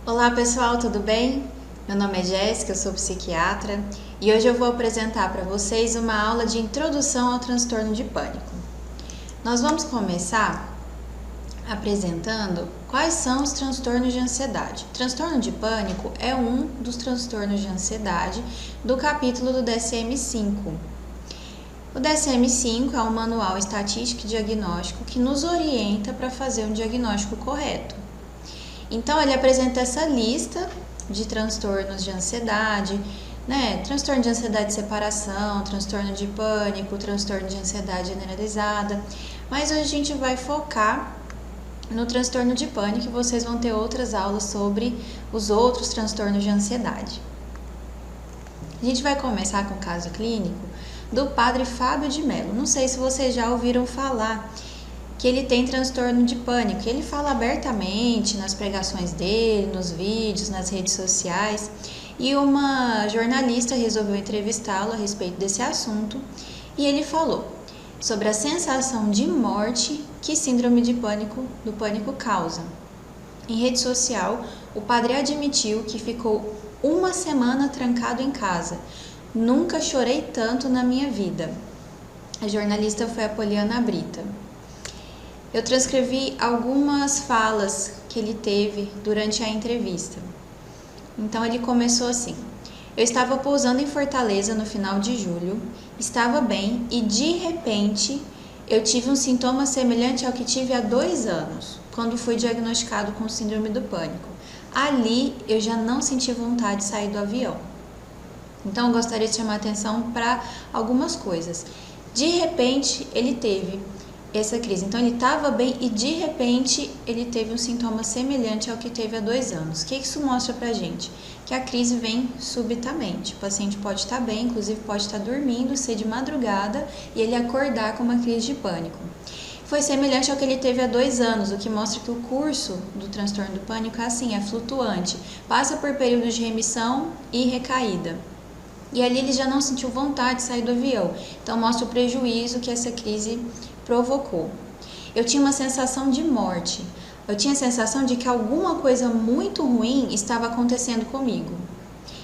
Olá pessoal, tudo bem? Meu nome é Jéssica, eu sou psiquiatra e hoje eu vou apresentar para vocês uma aula de introdução ao transtorno de pânico. Nós vamos começar apresentando quais são os transtornos de ansiedade. Transtorno de pânico é um dos transtornos de ansiedade do capítulo do DSM-5. O DSM-5 é um manual estatístico e diagnóstico que nos orienta para fazer um diagnóstico correto. Então, ele apresenta essa lista de transtornos de ansiedade, Transtorno de ansiedade de separação, transtorno de pânico, transtorno de ansiedade generalizada. Mas hoje a gente vai focar no transtorno de pânico e vocês vão ter outras aulas sobre os outros transtornos de ansiedade. A gente vai começar com o caso clínico do padre Fábio de Mello. Não sei se vocês já ouviram falar que ele tem transtorno de pânico. Ele fala abertamente nas pregações dele, nos vídeos, nas redes sociais. E uma jornalista resolveu entrevistá-lo a respeito desse assunto. E ele falou sobre a sensação de morte que síndrome do pânico causa. Em rede social, o padre admitiu que ficou uma semana trancado em casa. Nunca chorei tanto na minha vida. A jornalista foi a Poliana Brita. Eu transcrevi algumas falas que ele teve durante a entrevista. Então ele começou assim: eu estava pousando em Fortaleza no final de julho, estava bem e de repente eu tive um sintoma semelhante ao que tive há 2 anos, quando fui diagnosticado com síndrome do pânico. Ali eu já não senti vontade de sair do avião. Então eu gostaria de chamar a atenção para algumas coisas. De repente ele teve essa crise. Então ele estava bem e de repente ele teve um sintoma semelhante ao que teve há 2 anos. O que isso mostra pra gente? Que a crise vem subitamente. O paciente pode estar bem, inclusive pode estar dormindo, ser de madrugada e ele acordar com uma crise de pânico. Foi semelhante ao que ele teve há 2 anos, o que mostra que o curso do transtorno do pânico é assim, é flutuante. Passa por períodos de remissão e recaída. E ali ele já não sentiu vontade de sair do avião. Então mostra o prejuízo que essa crise provocou. Eu tinha uma sensação de morte. Eu tinha a sensação de que alguma coisa muito ruim estava acontecendo comigo.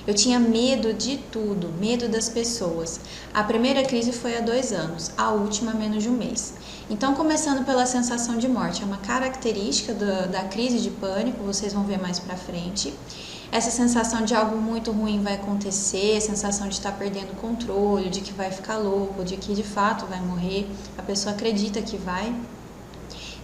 Eu tinha medo de tudo, medo das pessoas. A primeira crise foi há 2 anos, a última há menos de 1 mês. Então, começando pela sensação de morte, é uma característica da crise de pânico, vocês vão ver mais pra frente. Essa sensação de algo muito ruim vai acontecer, sensação de estar perdendo o controle, de que vai ficar louco, de que de fato vai morrer, a pessoa acredita que vai.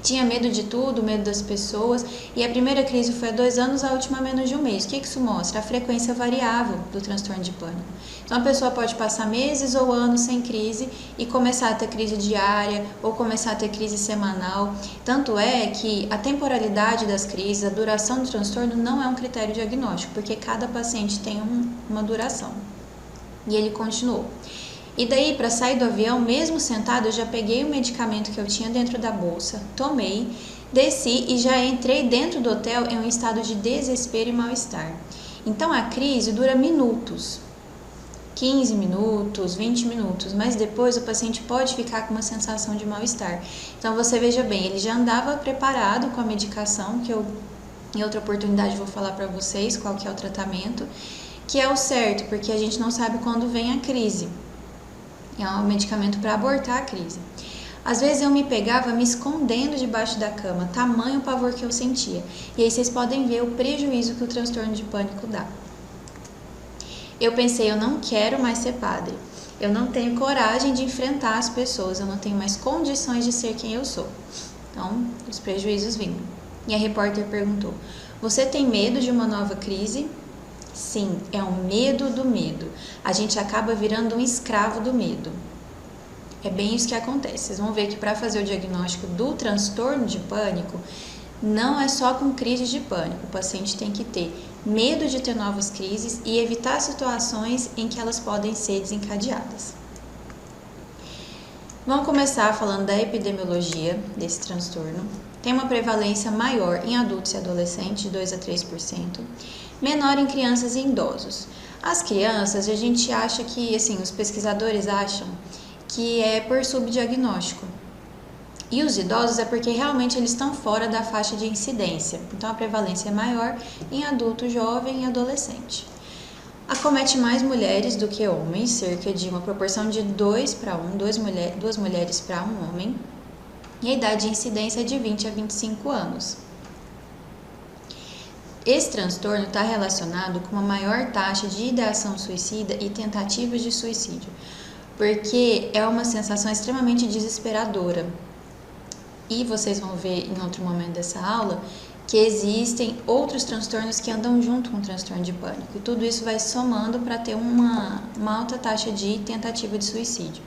Tinha medo de tudo, medo das pessoas, e a primeira crise foi há 2 anos, a última há menos de 1 mês. O que isso mostra? A frequência variável do transtorno de pânico. Então a pessoa pode passar meses ou anos sem crise e começar a ter crise diária ou começar a ter crise semanal. Tanto é que a temporalidade das crises, a duração do transtorno não é um critério diagnóstico, porque cada paciente tem uma duração. E ele continuou. E daí, para sair do avião, mesmo sentado, eu já peguei o medicamento que eu tinha dentro da bolsa, tomei, desci e já entrei dentro do hotel em um estado de desespero e mal-estar. Então, a crise dura minutos, 15 minutos, 20 minutos, mas depois o paciente pode ficar com uma sensação de mal-estar. Então, você veja bem, ele já andava preparado com a medicação, que eu, em outra oportunidade, vou falar para vocês qual que é o tratamento, que é o certo, porque a gente não sabe quando vem a crise. É um medicamento para abortar a crise. Às vezes eu me pegava me escondendo debaixo da cama, tamanho o pavor que eu sentia. E aí vocês podem ver o prejuízo que o transtorno de pânico dá. Eu pensei, eu não quero mais ser padre. Eu não tenho coragem de enfrentar as pessoas, eu não tenho mais condições de ser quem eu sou. Então, os prejuízos vinham. E a repórter perguntou, você tem medo de uma nova crise? Sim, é o medo do medo. A gente acaba virando um escravo do medo. É bem isso que acontece. Vocês vão ver que para fazer o diagnóstico do transtorno de pânico, não é só com crise de pânico. O paciente tem que ter medo de ter novas crises e evitar situações em que elas podem ser desencadeadas. Vamos começar falando da epidemiologia desse transtorno. Tem uma prevalência maior em adultos e adolescentes, de 2 a 3%, menor em crianças e idosos. As crianças, a gente acha que, assim, os pesquisadores acham que é por subdiagnóstico. E os idosos é porque realmente eles estão fora da faixa de incidência, então a prevalência é maior em adulto, jovem e adolescente. Acomete mais mulheres do que homens, cerca de uma proporção de 2 para 1, duas mulheres para um homem, e a idade de incidência é de 20 a 25 anos. Esse transtorno está relacionado com uma maior taxa de ideação suicida e tentativas de suicídio, porque é uma sensação extremamente desesperadora. E vocês vão ver em outro momento dessa aula que existem outros transtornos que andam junto com o transtorno de pânico. E tudo isso vai somando para ter uma alta taxa de tentativa de suicídio.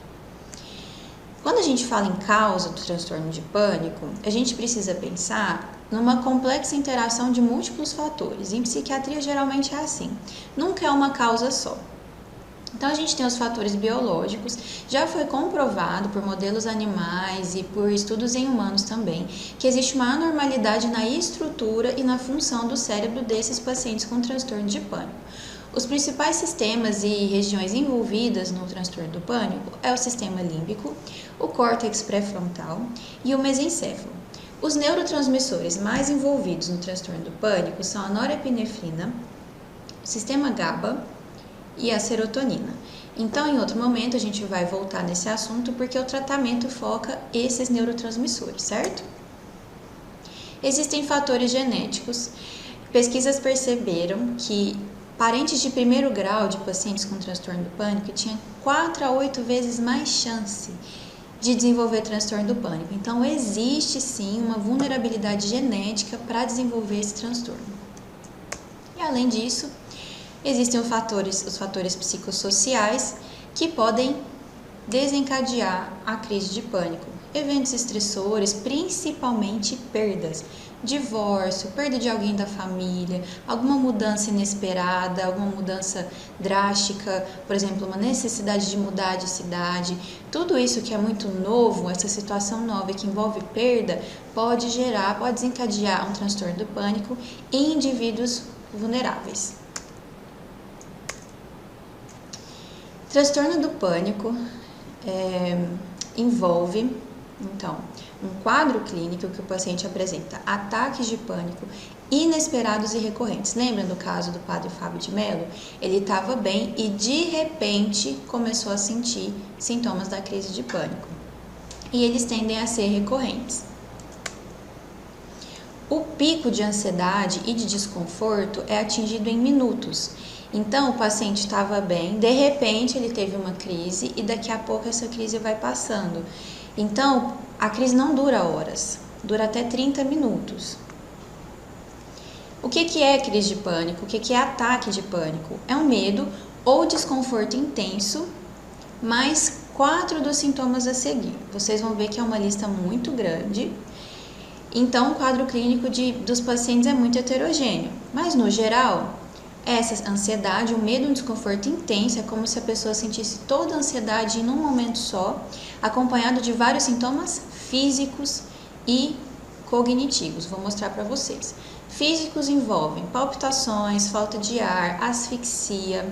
Quando a gente fala em causa do transtorno de pânico, a gente precisa pensar numa complexa interação de múltiplos fatores. Em psiquiatria, geralmente é assim. Nunca é uma causa só. Então, a gente tem os fatores biológicos, já foi comprovado por modelos animais e por estudos em humanos também, que existe uma anormalidade na estrutura e na função do cérebro desses pacientes com transtorno de pânico. Os principais sistemas e regiões envolvidas no transtorno do pânico é o sistema límbico, o córtex pré-frontal e o mesencéfalo. Os neurotransmissores mais envolvidos no transtorno do pânico são a norepinefrina, o sistema GABA e a serotonina. Então, em outro momento, a gente vai voltar nesse assunto porque o tratamento foca esses neurotransmissores, certo? Existem fatores genéticos. Pesquisas perceberam que parentes de primeiro grau de pacientes com transtorno do pânico tinham 4 a 8 vezes mais chance de desenvolver transtorno do pânico. Então, existe sim uma vulnerabilidade genética para desenvolver esse transtorno. E além disso, existem os fatores psicossociais que podem desencadear a crise de pânico. Eventos estressores, principalmente perdas, divórcio, perda de alguém da família, alguma mudança inesperada, alguma mudança drástica, por exemplo, uma necessidade de mudar de cidade. Tudo isso que é muito novo, essa situação nova que envolve perda, pode desencadear um transtorno do pânico em indivíduos vulneráveis. Transtorno do pânico envolve, então, um quadro clínico que o paciente apresenta ataques de pânico inesperados e recorrentes. Lembram do caso do padre Fábio de Mello? Ele estava bem e de repente começou a sentir sintomas da crise de pânico. E eles tendem a ser recorrentes. O pico de ansiedade e de desconforto é atingido em minutos. Então, o paciente estava bem, de repente ele teve uma crise e daqui a pouco essa crise vai passando. Então, a crise não dura horas, dura até 30 minutos. O que é crise de pânico? O que é ataque de pânico? É um medo ou desconforto intenso, mais 4 dos sintomas a seguir. Vocês vão ver que é uma lista muito grande. Então, o quadro clínico dos pacientes é muito heterogêneo, mas no geral, essa ansiedade, o medo e um desconforto intenso é como se a pessoa sentisse toda a ansiedade em um momento só, acompanhado de vários sintomas físicos e cognitivos. Vou mostrar para vocês. Físicos envolvem palpitações, falta de ar, asfixia,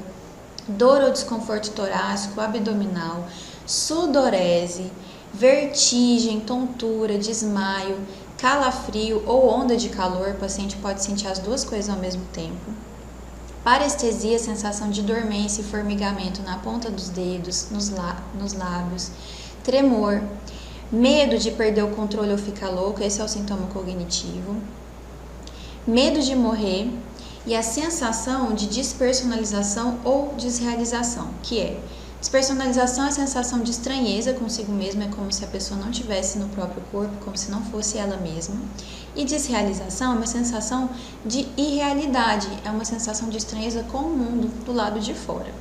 dor ou desconforto torácico, abdominal, sudorese, vertigem, tontura, desmaio, calafrio ou onda de calor. O paciente pode sentir as duas coisas ao mesmo tempo. Parestesia, sensação de dormência e formigamento na ponta dos dedos, nos lábios. Tremor, medo de perder o controle ou ficar louco, esse é o sintoma cognitivo. Medo de morrer e a sensação de despersonalização ou desrealização, que é despersonalização é a sensação de estranheza consigo mesma, é como se a pessoa não estivesse no próprio corpo, como se não fosse ela mesma. E desrealização é uma sensação de irrealidade, é uma sensação de estranheza com o mundo do lado de fora.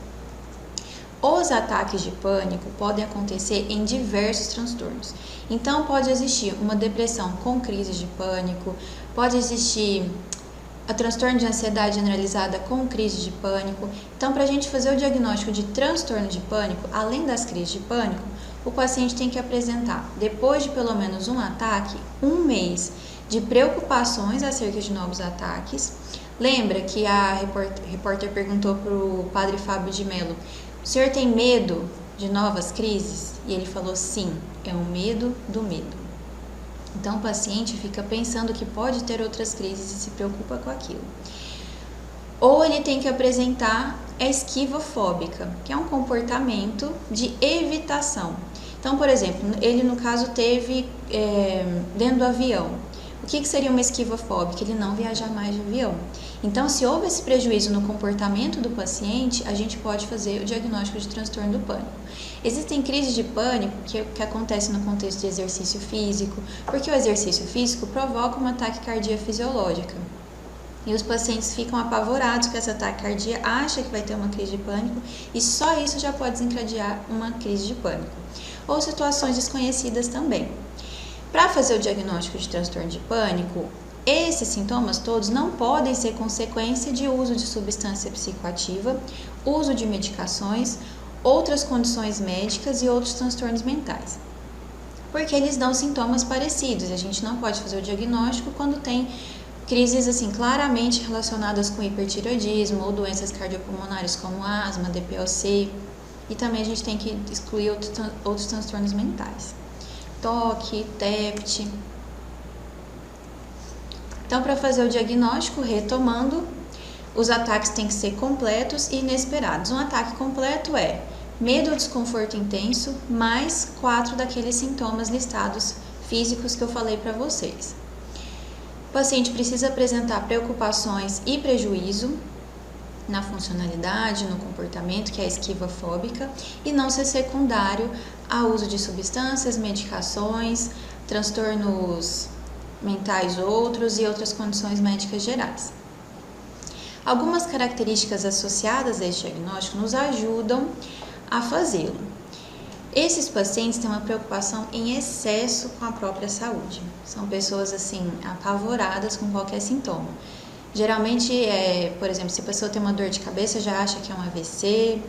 Os ataques de pânico podem acontecer em diversos transtornos. Então, pode existir uma depressão com crises de pânico, pode existir a transtorno de ansiedade generalizada com crise de pânico. Então, para a gente fazer o diagnóstico de transtorno de pânico, além das crises de pânico, o paciente tem que apresentar, depois de pelo menos um ataque, 1 mês de preocupações acerca de novos ataques. Lembra que a repórter perguntou para o padre Fábio de Mello: o senhor tem medo de novas crises? E ele falou: sim, é um medo do medo. Então o paciente fica pensando que pode ter outras crises e se preocupa com aquilo. Ou ele tem que apresentar a esquiva fóbica, que é um comportamento de evitação. Então, por exemplo, ele no caso teve dentro do avião. O que seria uma esquiva fóbica? Ele não viajar mais de avião. Então, se houve esse prejuízo no comportamento do paciente, a gente pode fazer o diagnóstico de transtorno do pânico. Existem crises de pânico que acontecem no contexto de exercício físico, porque o exercício físico provoca uma taquicardia fisiológica. E os pacientes ficam apavorados com essa taquicardia, acham que vai ter uma crise de pânico e só isso já pode desencadear uma crise de pânico. Ou situações desconhecidas também. Para fazer o diagnóstico de transtorno de pânico, esses sintomas todos não podem ser consequência de uso de substância psicoativa, uso de medicações, outras condições médicas e outros transtornos mentais. Porque eles dão sintomas parecidos, a gente não pode fazer o diagnóstico quando tem crises assim claramente relacionadas com hipertireoidismo ou doenças cardiopulmonares como asma, DPOC, e também a gente tem que excluir outros transtornos mentais. TOC, TEPT. Então, para fazer o diagnóstico, retomando, os ataques têm que ser completos e inesperados. Um ataque completo é medo ou desconforto intenso, mais 4 daqueles sintomas listados físicos que eu falei para vocês. O paciente precisa apresentar preocupações e prejuízo na funcionalidade, no comportamento, que é a esquiva fóbica, e não ser secundário ao uso de substâncias, medicações, transtornos mentais outros e outras condições médicas gerais. Algumas características associadas a este diagnóstico nos ajudam a fazê-lo. Esses pacientes têm uma preocupação em excesso com a própria saúde. São pessoas assim apavoradas com qualquer sintoma. Geralmente, por exemplo, se a pessoa tem uma dor de cabeça, já acha que é um AVC,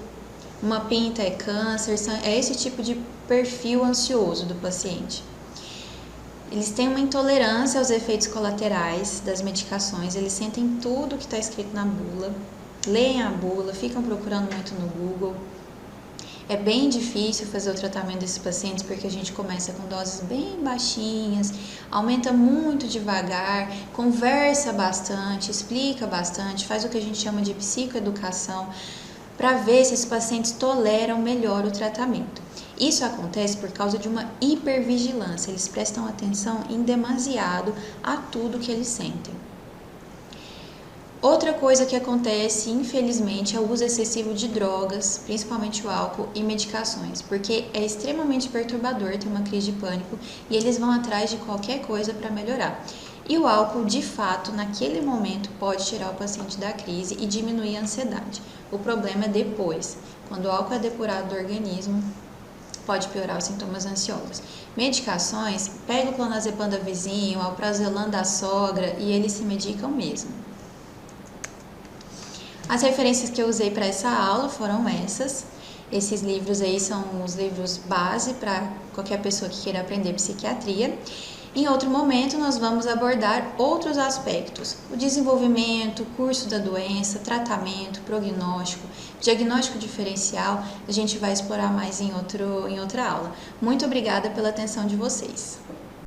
uma pinta é câncer, é esse tipo de perfil ansioso do paciente. Eles têm uma intolerância aos efeitos colaterais das medicações, eles sentem tudo que está escrito na bula, leem a bula, ficam procurando muito no Google. É bem difícil fazer o tratamento desses pacientes porque a gente começa com doses bem baixinhas, aumenta muito devagar, conversa bastante, explica bastante, faz o que a gente chama de psicoeducação para ver se esses pacientes toleram melhor o tratamento. Isso acontece por causa de uma hipervigilância, eles prestam atenção em demasiado a tudo que eles sentem. Outra coisa que acontece, infelizmente, é o uso excessivo de drogas, principalmente o álcool e medicações, porque é extremamente perturbador ter uma crise de pânico e eles vão atrás de qualquer coisa para melhorar. E o álcool, de fato, naquele momento pode tirar o paciente da crise e diminuir a ansiedade. O problema é depois, quando o álcool é depurado do organismo, pode piorar os sintomas ansiosos. Medicações, pega o clonazepam da vizinho, o alprazolam da sogra e eles se medicam mesmo. As referências que eu usei para essa aula foram essas. Esses livros aí são os livros base para qualquer pessoa que queira aprender psiquiatria. Em outro momento, nós vamos abordar outros aspectos. O desenvolvimento, curso da doença, tratamento, prognóstico, diagnóstico diferencial. A gente vai explorar mais em outra aula. Muito obrigada pela atenção de vocês.